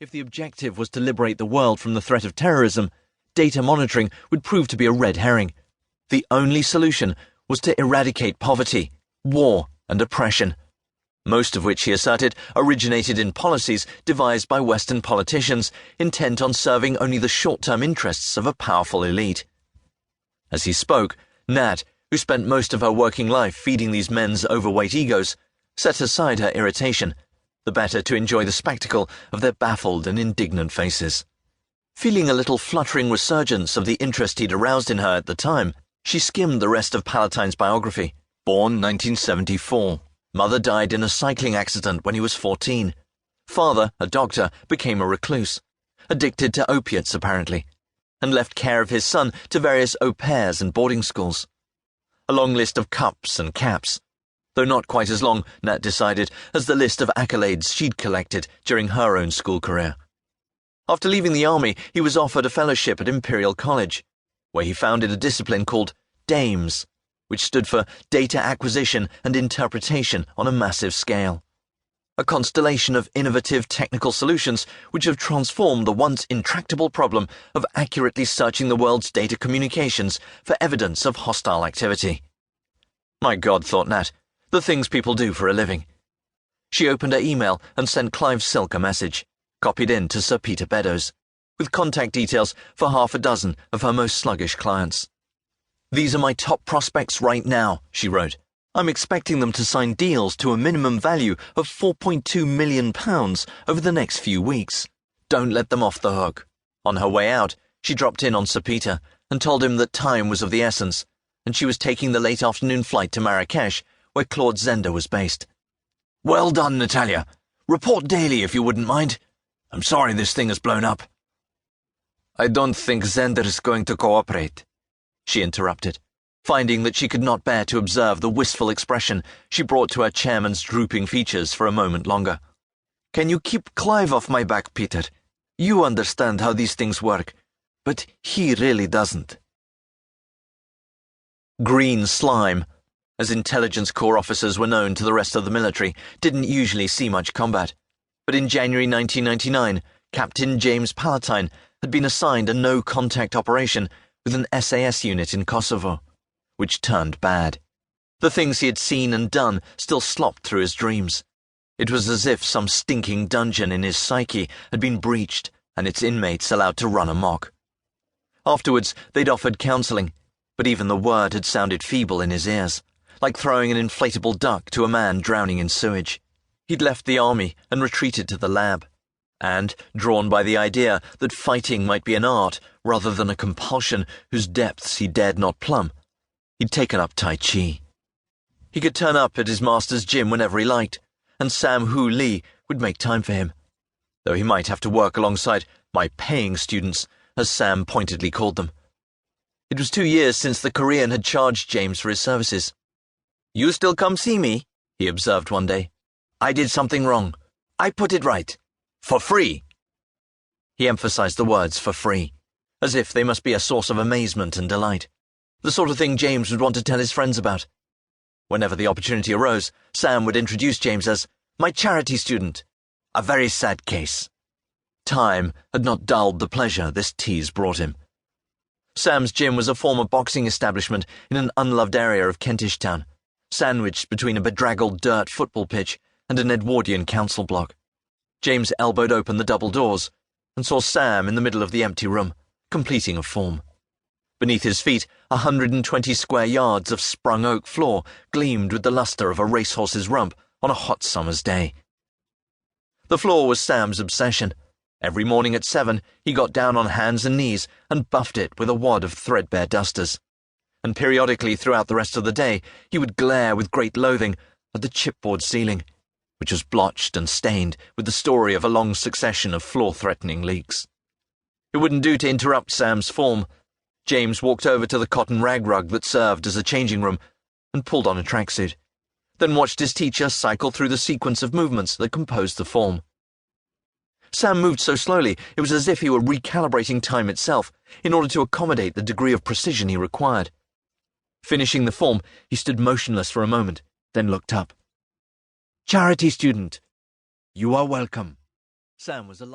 If the objective was to liberate the world from the threat of terrorism, data monitoring would prove to be a red herring. The only solution was to eradicate poverty, war, and oppression, most of which, he asserted, originated in policies devised by Western politicians intent on serving only the short-term interests of a powerful elite. As he spoke, Nat, who spent most of her working life feeding these men's overweight egos, set aside her irritation, the better to enjoy the spectacle of their baffled and indignant faces. Feeling a little fluttering resurgence of the interest he'd aroused in her at the time, she skimmed the rest of Palatine's biography. Born 1974. Mother died in a cycling accident when he was 14. Father, a doctor, became a recluse, addicted to opiates apparently, and left care of his son to various au pairs and boarding schools. A long list of cups and caps, though not quite as long, Nat decided, as the list of accolades she'd collected during her own school career. After leaving the army, he was offered a fellowship at Imperial College, where he founded a discipline called DAMES, which stood for Data Acquisition and Interpretation on a Massive Scale, a constellation of innovative technical solutions which have transformed the once intractable problem of accurately searching the world's data communications for evidence of hostile activity. My God, thought Nat, the things people do for a living. She opened her email and sent Clive Silk a message, copied in to Sir Peter Beddoes, with contact details for half a dozen of her most sluggish clients. "These are my top prospects right now," she wrote. "I'm expecting them to sign deals to a minimum value of £4.2 million over the next few weeks. Don't let them off the hook." On her way out, she dropped in on Sir Peter and told him that time was of the essence, and she was taking the late afternoon flight to Marrakesh, where Claude Zender was based. "Well done, Natalya. Report daily if you wouldn't mind. I'm sorry this thing has blown up." "I don't think Zender is going to cooperate," she interrupted, finding that she could not bear to observe the wistful expression she brought to her chairman's drooping features for a moment longer. "Can you keep Clive off my back, Peter? You understand how these things work, but he really doesn't." Green slime, as intelligence corps officers were known to the rest of the military, didn't usually see much combat, but in January 1999, Captain James Palatine had been assigned a no-contact operation with an SAS unit in Kosovo, which turned bad. The things he had seen and done still slopped through his dreams. It was as if some stinking dungeon in his psyche had been breached and its inmates allowed to run amok. Afterwards, they'd offered counselling, but even the word had sounded feeble in his ears, like throwing an inflatable duck to a man drowning in sewage. He'd left the army and retreated to the lab, and, drawn by the idea that fighting might be an art rather than a compulsion whose depths he dared not plumb, he'd taken up Tai Chi. He could turn up at his master's gym whenever he liked, and Sam Hu Lee would make time for him, though he might have to work alongside my paying students, as Sam pointedly called them. It was 2 years since the Korean had charged James for his services. "You still come see me?" he observed one day. "I did something wrong. I put it right. For free." He emphasized the words "for free," as if they must be a source of amazement and delight, the sort of thing James would want to tell his friends about. Whenever the opportunity arose, Sam would introduce James as "my charity student," a very sad case. Time had not dulled the pleasure this tease brought him. Sam's gym was a former boxing establishment in an unloved area of Kentish Town, sandwiched between a bedraggled dirt football pitch and an Edwardian council block. James elbowed open the double doors and saw Sam in the middle of the empty room, completing a form. Beneath his feet, 120 square yards of sprung oak floor gleamed with the luster of a racehorse's rump on a hot summer's day. The floor was Sam's obsession. Every morning at 7, he got down on hands and knees and buffed it with a wad of threadbare dusters. And periodically throughout the rest of the day, he would glare with great loathing at the chipboard ceiling, which was blotched and stained with the story of a long succession of floor-threatening leaks. It wouldn't do to interrupt Sam's form. James walked over to the cotton rag rug that served as a changing room and pulled on a tracksuit, then watched his teacher cycle through the sequence of movements that composed the form. Sam moved so slowly it was as if he were recalibrating time itself in order to accommodate the degree of precision he required. Finishing the form, he stood motionless for a moment, then looked up. "Charity student." "You are welcome." Sam was alive.